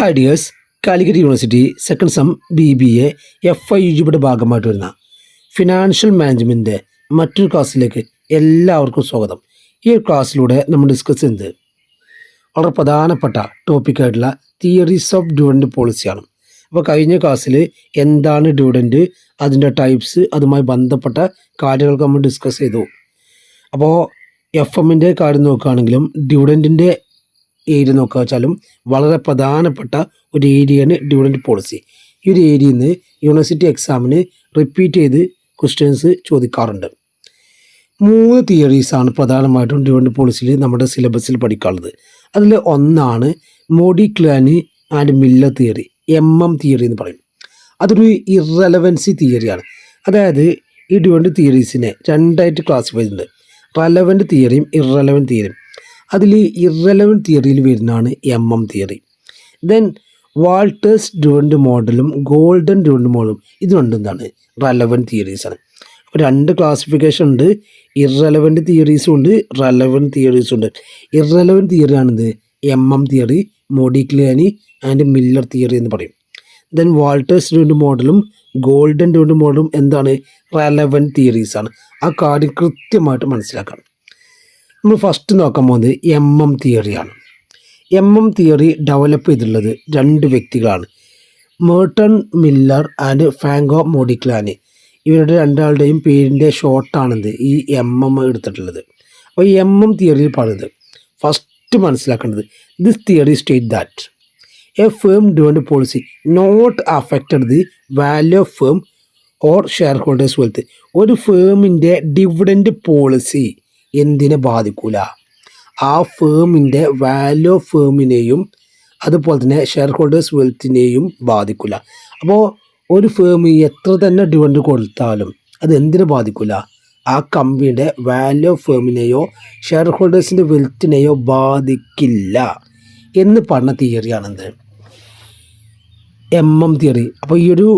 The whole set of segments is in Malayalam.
Hi dears, Calicut university second sem BBA FIUGയുടെ ഭാഗമായിട്ട് വരുന്ന ഫിനാൻഷ്യൽ മാനേജ്മെൻറ്റിൻ്റെ മറ്റൊരു ക്ലാസ്സിലേക്ക് എല്ലാവർക്കും സ്വാഗതം. ഈ ഒരു ക്ലാസ്സിലൂടെ നമ്മൾ ഡിസ്കസ് ചെയ്യുന്നത് വളരെ പ്രധാനപ്പെട്ട ടോപ്പിക്കായിട്ടുള്ള തിയറീസ് ഓഫ് ഡിവിഡൻഡ് പോളിസിയാണ്. അപ്പോൾ കഴിഞ്ഞ ക്ലാസ്സിൽ എന്താണ് ഡിവിഡൻഡ്, അതിൻ്റെ ടൈപ്സ്, അതുമായി ബന്ധപ്പെട്ട കാര്യങ്ങളൊക്കെ നമ്മൾ ഡിസ്കസ് ചെയ്തു. അപ്പോൾ FM-ൻ്റെ കാര്യം നോക്കുകയാണെങ്കിലും ഡിവിഡൻറ്റിൻ്റെ ഏരിയ നോക്കുക വെച്ചാലും വളരെ പ്രധാനപ്പെട്ട ഒരു ഏരിയയാണ് ഡിവിഡൻഡ് പോളിസി. ഈ ഒരു ഏരിയയിൽ നിന്ന് യൂണിവേഴ്സിറ്റി എക്സാമിന് റിപ്പീറ്റ് ചെയ്ത് ക്വസ്റ്റ്യൻസ് ചോദിക്കാറുണ്ട്. 3 തിയറീസാണ് പ്രധാനമായിട്ടും ഡിവിഡൻഡ് പോളിസിയിൽ നമ്മുടെ സിലബസിൽ പഠിക്കാനുള്ളത്. അതിൽ ഒന്നാണ് മോഡിക്ലാനി ആൻഡ് മില്ലർ തിയറി, തിയറി എന്ന് പറയും. അതൊരു ഇറലവൻസി തിയറിയാണ്. അതായത് ഈ ഡിവിഡൻഡ് തിയറീസിനെ രണ്ടായിട്ട് ക്ലാസിഫൈ ചെയ്തിട്ടുണ്ട്, റെലവൻറ്റ് തിയറിയും ഇറലവൻറ്റ് തിയറിയും. അതിൽ ഇറലവൻറ്റ് തിയറിയിൽ വരുന്നതാണ് തിയറി. ദെൻ വാൾട്ടേഴ്സ് ഡിവിഡൻഡ് മോഡലും ഗോൾഡൻ ഡിവിഡൻഡ് മോഡലും ഇത് രണ്ടെന്താണ് റെലവൻറ്റ് തിയറീസാണ്. അപ്പോൾ 2 ക്ലാസിഫിക്കേഷൻ ഉണ്ട്, ഇറലവൻറ്റ് തിയറീസും ഉണ്ട്, റെലവൻറ്റ് തിയറീസും ഉണ്ട്. ഇറലവൻറ്റ് തിയറിയാണിത് theory, Modigliani and Miller theory എന്ന് പറയും. ദെൻ വാൾട്ടേഴ്സ് ഡിവിഡൻഡ് മോഡലും ഗോൾഡൻ ഡിവിഡൻഡ് മോഡലും എന്താണ് റെലവൻറ്റ് തിയറീസാണ്. ആ കാര്യം കൃത്യമായിട്ട് മനസ്സിലാക്കണം. നമ്മൾ ഫസ്റ്റ് നോക്കാൻ പോകുന്നത് തിയറിയാണ്. തിയറി ഡെവലപ്പ് ചെയ്തിട്ടുള്ളത് 2 വ്യക്തികളാണ്, മേർട്ടൺ മില്ലർ ആൻഡ് ഫ്രാങ്കോ മോഡിക്ലാനി. ഇവരുടെ 2 ആളുടെയും പേരിൻ്റെ ഷോർട്ടാണിത് ഈ എടുത്തിട്ടുള്ളത്. അപ്പോൾ ഈ തിയറിയിൽ പറയുന്നത് ഫസ്റ്റ് മനസ്സിലാക്കേണ്ടത്, this theory state that a firm dividend policy not affected the value of firm or share holders wealth. ഒരു ഫേമിൻ്റെ ഡിവിഡൻഡ് പോളിസി എന്തിനെ ബാധിക്കൂല? ആ ഫേമിൻ്റെ വാല്യൂ ഓഫ് ഫേമിനെയും അതുപോലെ തന്നെ ഷെയർ ഹോൾഡേഴ്സ് വെൽത്തിനെയും ബാധിക്കില്ല. അപ്പോൾ ഒരു ഫേം എത്ര തന്നെ ഡിവിഡൻഡ് കൊടുത്താലും അത് എന്തിനെ ബാധിക്കില്ല? ആ കമ്പനിയുടെ വാല്യൂ ഓഫ് ഫേമിനെയോ ഷെയർ ഹോൾഡേഴ്സിൻ്റെ വെൽത്തിനെയോ ബാധിക്കില്ല എന്ന് പറഞ്ഞ തിയറിയാണെന്ത് തിയറി. അപ്പോൾ ഈ ഒരു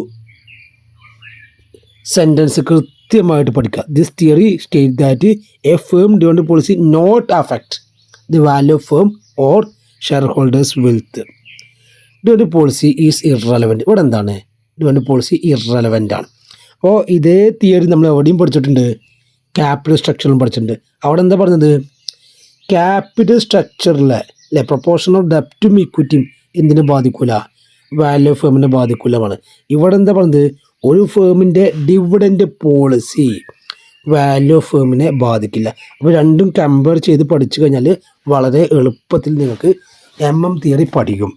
സെൻറ്റൻസ് കൃത്യമായിട്ട് പഠിക്കുക. This theory state that a firm dividend policy not affect the value of firm or share holders wealth. Dividend policy is irrelevant. ഇവിടെ എന്താണ് ഡിവിഡൻഡ് പോളിസി ഇറലവൻ്റ് ആണ്. അപ്പോൾ ഇതേ തിയറി നമ്മൾ എവിടെയും പഠിച്ചിട്ടുണ്ട്, ക്യാപിറ്റൽ സ്ട്രക്ചറിലും പഠിച്ചിട്ടുണ്ട്. അവിടെ എന്താ പറഞ്ഞത്? ക്യാപിറ്റൽ സ്ട്രക്ചറിലെ പ്രൊപ്പോർഷൻ ഓഫ് ഡെപ്റ്റും ഇക്വിറ്റിയും എന്തിനെ ബാധിക്കില്ല? വാല്യൂ ഓഫ് ഫേമിനെ ബാധിക്കില്ലമാണ്. ഇവിടെ എന്താ പറഞ്ഞത്? ഒരു ഫേമിൻ്റെ ഡിവിഡൻഡ് പോളിസി വാല്യൂ ഓഫ് ഫേമിനെ ബാധിക്കില്ല. അപ്പോൾ രണ്ടും കമ്പയർ ചെയ്ത് പഠിച്ചു കഴിഞ്ഞാൽ വളരെ എളുപ്പത്തിൽ നിങ്ങൾക്ക് തിയറി പഠിക്കും.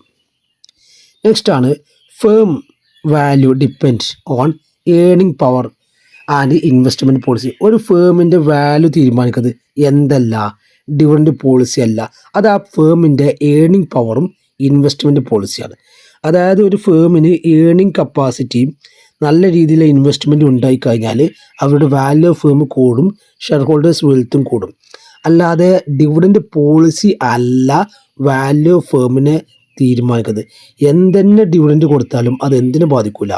നെക്സ്റ്റ് ആണ് firm value depends on earning power and investment policy. ഒരു ഫേമിൻ്റെ വാല്യൂ തീരുമാനിക്കുന്നത് എന്തല്ല? ഡിവിഡൻഡ് പോളിസി അല്ല, അത് ആ ഫേമിൻ്റെ ഏണിംഗ് പവറും ഇൻവെസ്റ്റ്മെൻറ്റ് പോളിസിയാണ്. അതായത് ഒരു ഫേമിന് ഏണിംഗ് കപ്പാസിറ്റിയും നല്ല രീതിയിൽ ഇൻവെസ്റ്റ്മെൻറ്റ് ഉണ്ടായിക്കഴിഞ്ഞാൽ അവരുടെ വാല്യൂ ഓഫ് ഫേം കൂടും, ഷെയർ ഹോൾഡേഴ്സ് വെൽത്തും കൂടും. അല്ലാതെ ഡിവിഡൻഡ് പോളിസി അല്ല വാല്യൂ ഓഫ് ഫേമിനെ തീരുമാനിക്കുന്നത്. എന്തെന്നെ ഡിവിഡൻഡ് കൊടുത്താലും അത് എന്തിനെ ബാധിക്കില്ല?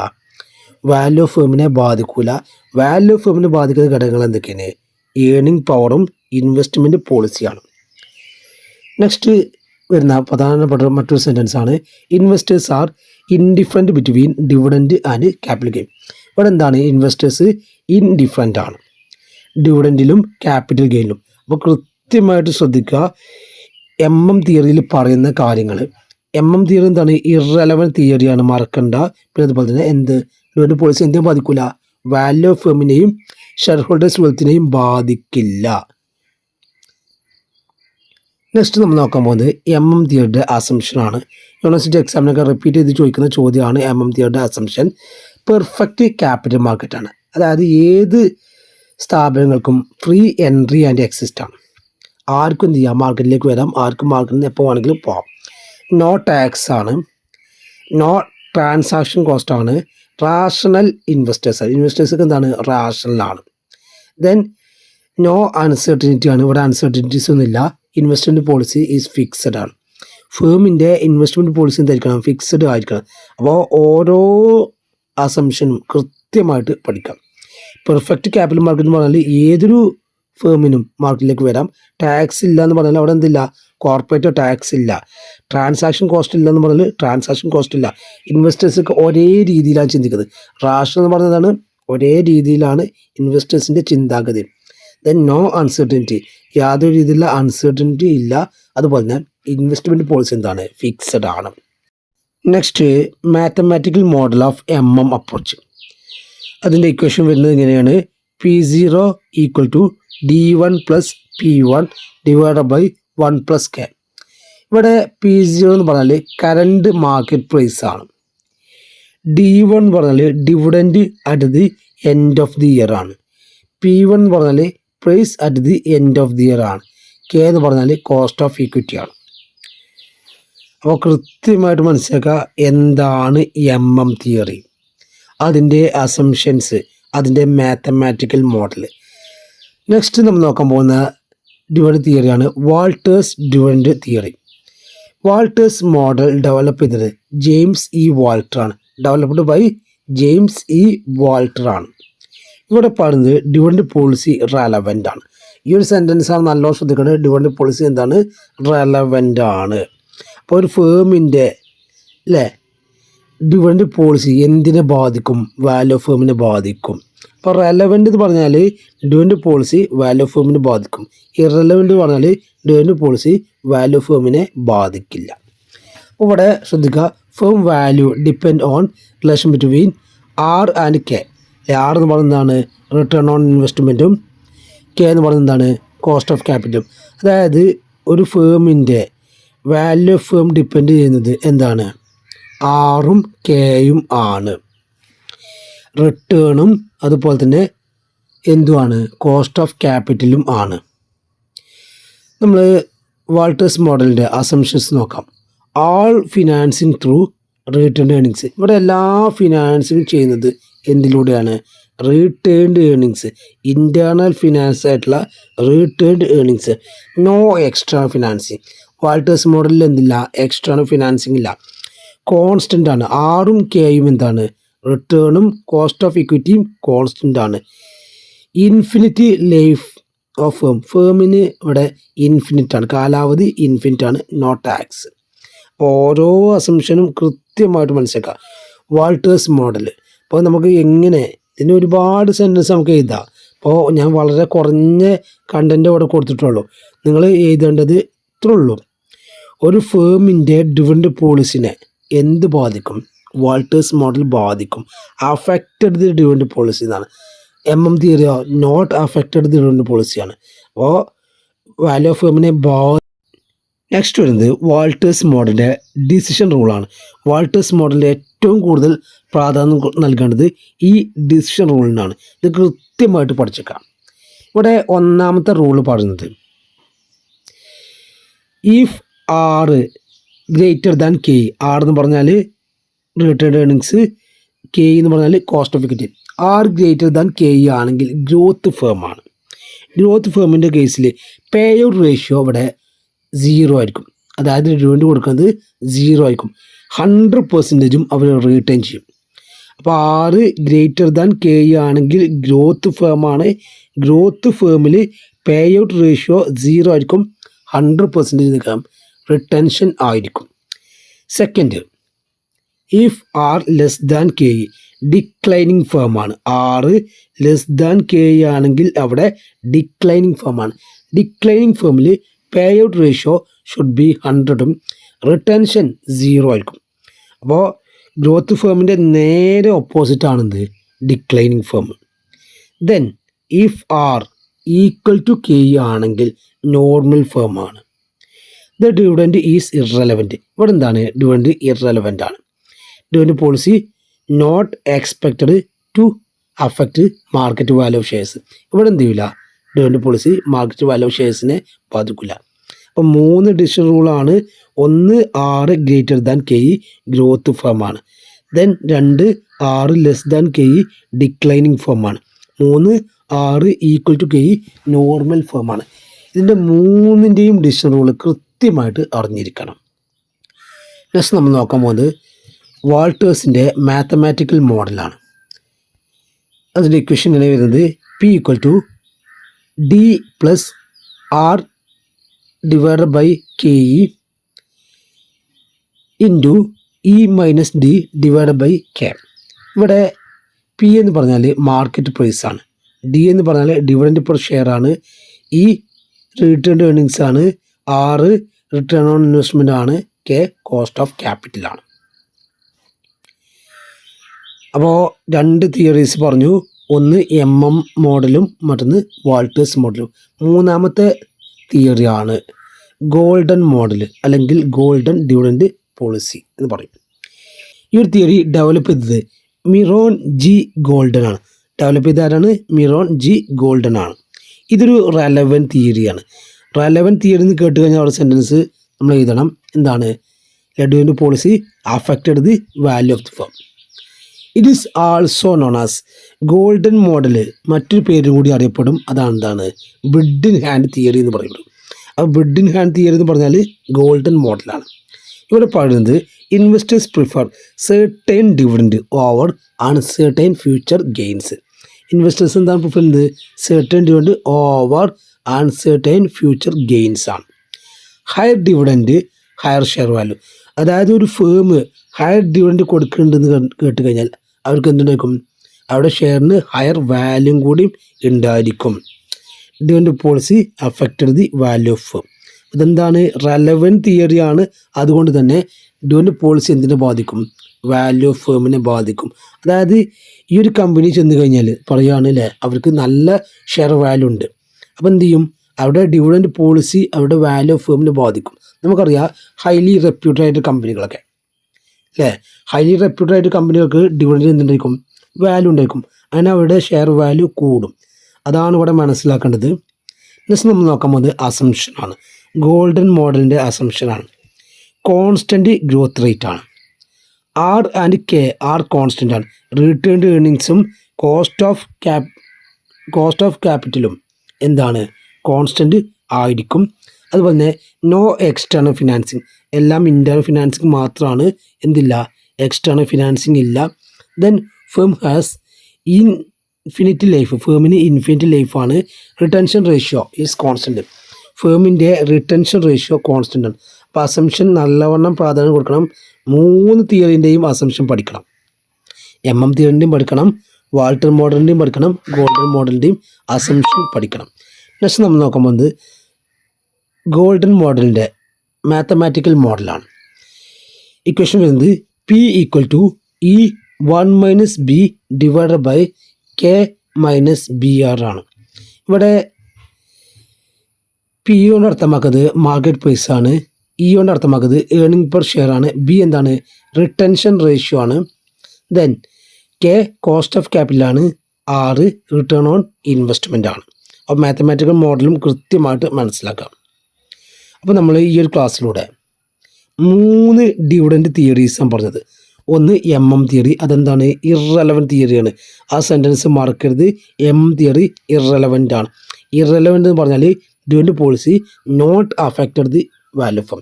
വാല്യൂ ഓഫ് ഫേമിനെ ബാധിക്കില്ല. വാല്യൂ ഓഫ് ഫേമിനെ ബാധിക്കുന്ന ഘടകങ്ങൾ എന്തൊക്കെയാണ്? ഏണിംഗ് പവറും ഇൻവെസ്റ്റ്മെൻറ്റ് പോളിസിയാണ്. നെക്സ്റ്റ് വരുന്ന പ്രധാനപ്പെട്ട മറ്റൊരു സെൻറ്റൻസ് ആണ്, investors R indifferent between dividend and capital gain. ഇവിടെ എന്താണ്? ഇൻവെസ്റ്റേഴ്സ് ഇൻഡിഫറൻ്റ് ആണ് ഡിവിഡൻഡിലും ക്യാപിറ്റൽ ഗെയിനിലും. അപ്പോൾ കൃത്യമായിട്ട് ശ്രദ്ധിക്കുക. തിയറിയിൽ പറയുന്ന കാര്യങ്ങൾ, തിയറി എന്താണ്? ഇറലവൻറ്റ് തിയറിയാണ്, മറക്കണ്ട. പിന്നെ അതുപോലെ തന്നെ ഡിവിഡൻഡ് പോളിസി എന്തിനും ബാധിക്കില്ല? വാല്യൂ ഓഫ് ഫേമിനെയും ഷെയർ ഹോൾഡേഴ്സ് വെൽത്തിനെയും ബാധിക്കില്ല. നെക്സ്റ്റ് നമ്മൾ നോക്കാൻ പോകുന്നത് തിയറിയുടെ അസംഷനാണ്. യൂണിവേഴ്സിറ്റി എക്സാമിനൊക്കെ റിപ്പീറ്റ് ചെയ്ത് ചോദിക്കുന്ന ചോദ്യമാണ് തിയറിയുടെ അസംഷൻ. പെർഫെക്റ്റ് ക്യാപിറ്റൽ മാർക്കറ്റാണ്. അതായത് ഏത് സ്ഥാപനങ്ങൾക്കും ഫ്രീ എൻട്രി ആൻഡ് എക്സിസ്റ്റ് ആണ്. ആർക്കും എന്ത് ചെയ്യാം? മാർക്കറ്റിലേക്ക് വരാം, ആർക്കും മാർക്കറ്റിൽ നിന്ന് എപ്പോൾ വേണമെങ്കിലും പോകാം. നോ ടാക്സ് ആണ്, നോ ട്രാൻസാക്ഷൻ കോസ്റ്റ് ആണ്, റാഷണൽ ഇൻവെസ്റ്റേഴ്സൊക്കെ എന്താണ്? റാഷണലാണ്. ദെൻ നോ അൺസർട്ടിനിറ്റി ആണ്. ഇവിടെ അൺസർട്ടിനിറ്റീസ് ഒന്നുമില്ല. ഇൻവെസ്റ്റ്മെൻറ്റ് പോളിസി ഈസ് ഫിക്സഡ് ആണ്. ഫേമിൻ്റെ ഇൻവെസ്റ്റ്മെൻറ്റ് പോളിസി എന്തായിരിക്കണം? ഫിക്സഡ് ആയിരിക്കണം. അപ്പോൾ ഓരോ അസംഷനും കൃത്യമായിട്ട് പഠിക്കാം. പെർഫെക്റ്റ് ക്യാപിറ്റൽ മാർക്കറ്റ് എന്ന് പറഞ്ഞാൽ ഏതൊരു ഫേമിനും മാർക്കറ്റിലേക്ക് വരാം. ടാക്സ് ഇല്ല എന്ന് പറഞ്ഞാൽ അവിടെ എന്തില്ല, കോർപ്പറേറ്റ് ടാക്സ് ഇല്ല. ട്രാൻസാക്ഷൻ കോസ്റ്റ് ഇല്ല എന്ന് പറഞ്ഞാൽ ട്രാൻസാക്ഷൻ കോസ്റ്റ് ഇല്ല. ഇൻവെസ്റ്റേഴ്സൊക്കെ ഒരേ രീതിയിലാണ് ചിന്തിക്കുന്നത്. റാഷണൽ എന്ന് പറയുന്നതാണ് ഒരേ രീതിയിലാണ് ഇൻവെസ്റ്റേഴ്സിൻ്റെ ചിന്താഗതി. ദെൻ നോ അൺസർട്ടനിറ്റി, യാതൊരു രീതിയിലുള്ള അൺസർട്ടനിറ്റി ഇല്ല. അതുപോലെ തന്നെ ഇൻവെസ്റ്റ്മെൻറ്റ് പോളിസി എന്താണ്, ഫിക്സഡ് ആണ്. Next mathematical model of approach. അതിൻ്റെ ഇക്വേഷൻ വരുന്നത് ഇങ്ങനെയാണ്: P0 equal to D1 plus P1 divide by 1 plus K. ഇവിടെ P0 എന്ന് പറഞ്ഞാൽ കറണ്ട് മാർക്കറ്റ് പ്രൈസ് ആണ്. D1 എന്ന് പറഞ്ഞാൽ dividend at the end of the year ആണ്. P1 എന്ന് പറഞ്ഞാൽ price at the end of the year ആണ്. K എന്ന് പറഞ്ഞാൽ കോസ്റ്റ് ഓഫ് ഇക്വിറ്റി ആണ്. അപ്പോൾ കൃത്യമായിട്ട് മനസ്സിലാക്കുക എന്താണ് തിയറി, അതിൻ്റെ അസംഷൻസ്, അതിൻ്റെ മാത്തമാറ്റിക്കൽ മോഡൽ. നെക്സ്റ്റ് നമ്മൾ നോക്കാൻ പോകുന്ന ഡിവിഡൻഡ് തിയറിയാണ് Walter's dividend theory. Walter's model develop ചെയ്തത് ജെയിംസ് ഇ വാൾട്ടർ ആണ്. Developed by James E Walter ആണ്. ഇവിടെ പറയുന്നത് ഡിവിഡൻഡ് പോളിസി റെലവൻ്റ് ആണ്. ഈ ഒരു സെൻറ്റൻസാണ് നല്ലോണം ശ്രദ്ധിക്കേണ്ടത്. ഡിവിഡൻഡ് പോളിസി എന്താണ്, റെലവൻ്റ് ആണ്. അപ്പോൾ ഒരു ഫേമിൻ്റെ ഡിവിഡൻഡ് പോളിസി എന്തിനെ ബാധിക്കും, വാല്യൂ ഓഫ് ഫേമിനെ ബാധിക്കും. അപ്പോൾ റെലവൻ്റ് എന്ന് പറഞ്ഞാൽ ഡിവിഡൻഡ് പോളിസി വാല്യൂ ഓഫ് ഫേമിനെ ബാധിക്കും. ഇറലവൻ്റ് എന്ന് പറഞ്ഞാൽ ഡിവിഡൻഡ് പോളിസി വാല്യൂ ഓഫ് ഫേമിനെ ബാധിക്കില്ല. അപ്പോൾ ഇവിടെ ശ്രദ്ധിക്കുക, firm value depend on relation between R and K. R എന്ന് പറയുന്നത് എന്താണ്, റിട്ടേൺ ഓൺ ഇൻവെസ്റ്റ്മെൻറ്റും, K എന്ന് പറയുന്നത് എന്താണ്, കോസ്റ്റ് ഓഫ് ക്യാപിറ്റലും. അതായത് ഒരു ഫേമിൻ്റെ വാല്യൂ ഓഫ് ഫേം ഡിപ്പെൻഡ് ചെയ്യുന്നത് എന്താണ്, ആറും കെയും ആണ്. റിട്ടേണും അതുപോലെ തന്നെ എന്തുമാണ്, കോസ്റ്റ് ഓഫ് ക്യാപിറ്റലും ആണ്. നമ്മൾ വാൾട്ടേഴ്സ് മോഡലിൻ്റെ അസംഷൻസ് നോക്കാം. All financing through retained earnings. ഇവിടെ എല്ലാ ഫിനാൻസിങ് ചെയ്യുന്നത് എന്തിലൂടെയാണ്, റിട്ടേൺഡ് ഏർണിങ്സ്, ഇൻറ്റേർണൽ ഫിനാൻസ് ആയിട്ടുള്ള retained earnings. No extra financing. Walter's മോഡലിൽ എന്തില്ല, എക്സ്റ്റേണൽ ഫിനാൻസിങ് ഇല്ല. കോൺസ്റ്റൻ്റ് ആണ്. ആറും കെയും എന്താണ്, റിട്ടേണും കോസ്റ്റ് ഓഫ് ഇക്വിറ്റിയും കോൺസ്റ്റൻ്റ് ആണ്. Infinity life of firm. ഫേമിന് ഇവിടെ ഇൻഫിനിറ്റ് ആണ്, കാലാവധി ഇൻഫിനിറ്റ് ആണ്. No tax. ഓരോ അസംഷനും കൃത്യമായിട്ട് മനസ്സിലാക്കുക. Walter's model. അപ്പോൾ നമുക്ക് എങ്ങനെ ഇതിന് ഒരുപാട് സെൻറ്റൻസ് നമുക്ക് എഴുതാം. അപ്പോൾ ഞാൻ വളരെ കുറഞ്ഞ കണ്ടൻറ്റ് ഇവിടെ കൊടുത്തിട്ടുള്ളൂ. നിങ്ങൾ എഴുതേണ്ടത് ഇത്രേ ഉള്ളൂ. ഒരു ഫേമിൻ്റെ ഡിവിഡൻഡ് പോളിസിനെ എന്ത് ബാധിക്കും, വാൾട്ടേഴ്സ് മോഡൽ ബാധിക്കും. അഫക്റ്റഡ് ദി ഡിവിഡൻഡ് പോളിസി എന്നാണ്. തിയറിയോ നോട്ട് അഫക്റ്റഡ് ദി ഡിവിഡൻഡ് പോളിസിയാണ്. അപ്പോൾ വാല്യൂ ഓഫ് ഫേമിനെ നെക്സ്റ്റ് വരുന്നത് വാൾട്ടേഴ്സ് മോഡലിൻ്റെ ഡിസിഷൻ റൂളാണ്. വാൾട്ടേഴ്സ് മോഡലിൽ ഏറ്റവും കൂടുതൽ പ്രാധാന്യം നൽകേണ്ടത് ഈ ഡിസിഷൻ റൂളിനാണ്. ഇത് കൃത്യമായിട്ട് പഠിച്ചേക്കാം. ഇവിടെ ഒന്നാമത്തെ റൂള് പറയുന്നത് if R greater than K. R എന്ന് പറഞ്ഞാൽ റിട്ടേൺഡ് ഏർണിങ്സ്, K എന്ന് പറഞ്ഞാൽ cost of equity. R greater than K ആണെങ്കിൽ ഗ്രോത്ത് ഫേമാണ്. ഗ്രോത്ത് ഫേമിൻ്റെ കേസിൽ പേ ഔട്ട് റേഷ്യോ ഇവിടെ 0 ആയിരിക്കും. അതായത് ഡിവിഡൻഡ് കൊടുക്കുന്നത് 0 ആയിരിക്കും. 100% അവർ റീറ്റെയിൻ ചെയ്യും. അപ്പോൾ R ഗ്രേറ്റർ ദാൻ K ആണെങ്കിൽ ഗ്രോത്ത് ഫേമാണ്. ഗ്രോത്ത് ഫേമിൽ പേ ഔട്ട് റേഷ്യോ 0 ആയിരിക്കും. 100% നിൽക്കാം, റിട്ടൻഷൻ ആയിരിക്കും. Second, if R less than K, declining ഫേമാണ്. R ലെസ് ദാൻ K ആണെങ്കിൽ അവിടെ ഡിക്ലൈനിങ് ഫേമാണ്. ഡിക്ലൈനിങ് ഫേമിൽ pay out ratio should be 100ഉം റിട്ടൻഷൻ 0 ആയിരിക്കും. അപ്പോൾ ഗ്രോത്ത് ഫേമിൻ്റെ നേരെ ഓപ്പോസിറ്റ് ആണെന്ത്, declining firm. Then if R equal to K ആണെങ്കിൽ നോർമൽ ഫേമാണ്. The dividend is irrelevant. ഇവിടെ എന്താണ്, ഡിവിഡൻഡ് ഇറലവൻ്റ് ആണ്. Dividend policy not expected to affect market value of shares. ഇവിടെ എന്ത് ചെയ്യില്ല, dividend policy market value of ഷെയർസിനെ ബാധിക്കില്ല. അപ്പം 3 ഡിസിഷൻ റൂളാണ്. 1 R greater than K growth ഫേമാണ്. Then 2 R less than K declining ഫേമാണ്. 3 R equal to K normal ഫേമാണ്. ഇതിൻ്റെ 3ൻ്റെയും ഡിസിഷൻ റൂൾ കൃത്യമായിട്ട് അറിഞ്ഞിരിക്കണം. നെക്സ്റ്റ് നമ്മൾ നോക്കാൻ പോകുന്നത് വാൾട്ടേഴ്സിൻ്റെ മാത്തമാറ്റിക്കൽ മോഡലാണ്. അതിൻ്റെ ഇക്വേഷൻ ഇങ്ങനെ വരുന്നത് P equal to D plus R divided by K E into E minus D divided by K. ഇവിടെ പി എന്ന് പറഞ്ഞാൽ മാർക്കറ്റ് പ്രൈസ് ആണ്, ഡി എന്ന് പറഞ്ഞാൽ ഡിവിഡൻഡ് പെർ ഷെയർ ആണ്, ഇ റിട്ടേൺ ഏർണിങ്സ് ആണ്, ആറ് റിട്ടേൺ ഓൺ ഇൻവെസ്റ്റ്മെൻ്റ് ആണ്, കെ കോസ്റ്റ് ഓഫ് ക്യാപിറ്റൽ ആണ്. അപ്പോൾ രണ്ട് തിയറീസ് പറഞ്ഞു, ഒന്ന് മോഡലും മറ്റൊന്ന് വാൾട്ടേഴ്സ് മോഡലും. മൂന്നാമത്തെ തിയറിയാണ് ഗോൾഡൻ മോഡൽ അല്ലെങ്കിൽ ഗോൾഡൻ ഡിവിഡൻഡ് പോളിസി എന്ന് പറയും. ഈ ഒരു തിയറി ഡെവലപ്പ് ചെയ്തത് മിറോൺ ജി ഗോൾഡൻ ആണ്. ഡെവലപ്പ് ചെയ്ത ആരാണ്? മിറോൺ ജി ഗോൾഡൻ ആണ്. ഇതൊരു റെലവൻറ്റ് തിയറിയാണ്. റെലവൻറ്റ് തിയറി എന്ന് കേട്ട് കഴിഞ്ഞാൽ അവിടെ സെൻറ്റൻസ് നമ്മൾ എഴുതണം. എന്താണ്? Dividend policy affected the value of the firm. It is also known as golden model. മറ്റൊരു പേരും കൂടി അറിയപ്പെടും. അതാണ് എന്താണ്? ബിഡ് ഇൻ ഹാൻഡ് തിയറി എന്ന് പറയുന്നത്. അപ്പോൾ ബിഡ് ഇൻ ഹാൻഡ് തിയറി എന്ന് പറഞ്ഞാൽ ഗോൾഡൻ മോഡലാണ്. ഇവിടെ പറയുന്നത് investors prefer certain dividend over uncertain future gains. Investors എന്താണ് പ്രിഫർ ചെയ്യുന്നത്? Certain dividend over uncertain future gains ആണ്. Higher dividend higher share value. അതായത് ഒരു ഫേം ഹയർ ഡിവിഡൻഡ് കൊടുക്കുന്നുണ്ടെന്ന് കേട്ട് കഴിഞ്ഞാൽ അവർക്ക് എന്തുണ്ടായിരിക്കും? അവിടെ ഷെയറിന് ഹയർ വാല്യൂ കൂടി ഉണ്ടായിരിക്കും. Dividend policy affected the value of firm. ഇതെന്താണ്? റെലവൻറ്റ് തിയറിയാണ്. അതുകൊണ്ട് തന്നെ ഡിവിഡൻഡ് പോളിസി എന്തിനെ ബാധിക്കും? വാല്യൂ ഓഫ് ഫേമിനെ ബാധിക്കും. അതായത് ഈ ഒരു കമ്പനി ചെന്ന് കഴിഞ്ഞാൽ പറയുകയാണ് അല്ലേ, അവർക്ക് നല്ല ഷെയർ വാല്യൂ ഉണ്ട്. അപ്പോൾ എന്ത് ചെയ്യും? അവിടെ ഡിവിഡൻഡ് പോളിസി അവിടെ വാല്യൂ ഓഫ് ഫേമിനെ ബാധിക്കും. നമുക്കറിയാം ഹൈലി റെപ്യൂട്ടഡ് ആയിട്ട് കമ്പനികളൊക്കെ അല്ലേ, ഹൈലി റെപ്യൂട്ടഡ് ആയിട്ട് കമ്പനികൾക്ക് ഡിവിഡൻഡ് എന്തുണ്ടായിരിക്കും? വാല്യൂ ഉണ്ടായിരിക്കും. അങ്ങനെ അവരുടെ ഷെയർ വാല്യൂ കൂടും. അതാണ് ഇവിടെ മനസ്സിലാക്കേണ്ടത്. നെക്സ്റ്റ് നമ്മൾ നോക്കാൻ പോകുന്നത് അസംഷനാണ്. ഗോൾഡൻ മോഡലിൻ്റെ അസംഷനാണ് കോൺസ്റ്റൻറ്റ് ഗ്രോത്ത് റേറ്റ് ആണ്. R and K are constant ആണ്. റിട്ടേൺഡ് ഏർണിങ്സും കോസ്റ്റ് ഓഫ് ക്യാപിറ്റലും എന്താണ്? കോൺസ്റ്റൻറ്റ് ആയിരിക്കും. അതുപോലെ തന്നെ നോ എക്സ്റ്റേണൽ ഫിനാൻസിങ്. എല്ലാം ഇൻറ്റേർണൽ ഫിനാൻസിങ് മാത്രമാണ്, എന്തില്ല? എക്സ്റ്റേണൽ ഫിനാൻസിങ് ഇല്ല. Then firm has infinite life. ഫേമിന് ഇൻഫിനിറ്റ് ലൈഫാണ്. Retention ratio is constant. ഫേമിൻ്റെ റിട്ടൻഷൻ റേഷ്യോ കോൺസ്റ്റൻ്റ് ആണ്. അപ്പോൾ അസംഷൻ നല്ലവണ്ണം പ്രാധാന്യം കൊടുക്കണം. 3 തിയറിൻ്റെയും അസംഷൻ പഠിക്കണം. തിയറിൻ്റെയും പഠിക്കണം, വാൾട്ടർ മോഡലിൻ്റെയും പഠിക്കണം, ഗോൾഡൻ മോഡലിൻ്റെയും അസംഷൻ പഠിക്കണം. നെക്സ്റ്റ് നമ്മൾ നോക്കാൻ പോകുന്നത് ഗോൾഡൻ മോഡലിൻ്റെ മാത്തമാറ്റിക്കൽ മോഡലാണ്. ഇക്വേഷൻ വരുന്നത് P equal to E 1 minus B divided by K minus B R ആണ്. ഇവിടെ പി കൊണ്ട് അർത്ഥമാക്കുന്നത് മാർക്കറ്റ് പ്രൈസ് ആണ്, ഇ കൊണ്ട് അർത്ഥമാക്കുന്നത് ഏർണിംഗ് പെർ ഷെയർ ആണ്, ബി എന്താണ്? റിട്ടൻഷൻ റേഷ്യോ ആണ്, then K cost of capital ആണ്, ആറ് റിട്ടേൺ ഓൺ ഇൻവെസ്റ്റ്മെൻ്റ് ആണ്. അപ്പോൾ മാത്തമാറ്റിക്കൽ മോഡലും കൃത്യമായിട്ട് മനസ്സിലാക്കാം. അപ്പോൾ നമ്മൾ ഈ ഒരു ക്ലാസ്സിലൂടെ 3 ഡിവിഡൻഡ് തിയറീസാണ് പറഞ്ഞത്. ഒന്ന് തിയറി, അതെന്താണ്? ഇറലവൻറ്റ് തിയറിയാണ്. ആ സെൻറ്റൻസ് മറക്കരുത്. തിയറി ഇറലവൻ്റ് ആണ്. ഇറലവൻ്റ് എന്ന് പറഞ്ഞാൽ dividend policy not affected the value firm.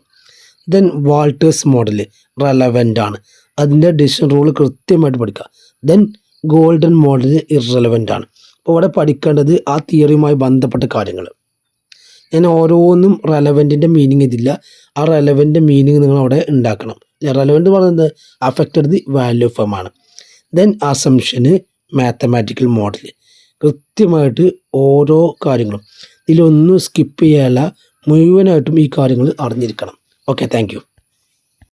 Then Walter's model relevant ആണ്. അതിൻ്റെ ഡിസിഷൻ റൂൾ കൃത്യമായിട്ട് പഠിക്കുക. ദെൻ ഗോൾഡൻ മോഡൽ ഇറലവൻ്റ് ആണ്. അപ്പോൾ ഇവിടെ പഠിക്കേണ്ടത് ആ തിയറിയുമായി ബന്ധപ്പെട്ട കാര്യങ്ങൾ. ഞാൻ ഓരോന്നും റെലവൻറ്റിൻ്റെ മീനിങ് ഇതില്ല. ആ റെലവൻറ്റ് മീനിങ് നിങ്ങൾ അവിടെ ഉണ്ടാക്കണം. റെലവൻറ്റ് പറയുന്നത് അഫക്റ്റഡ് ദി വാല്യൂ ഫേം ആണ്. ദെൻ അസംഷന് മാത്തമാറ്റിക്കൽ മോഡൽ കൃത്യമായിട്ട് ഓരോ കാര്യങ്ങളും ഇതിലൊന്നും സ്കിപ്പ് ചെയ്യാല്ല. മുഴുവനായിട്ടും ഈ കാര്യങ്ങൾ അറിഞ്ഞിരിക്കണം. Okay, thank you.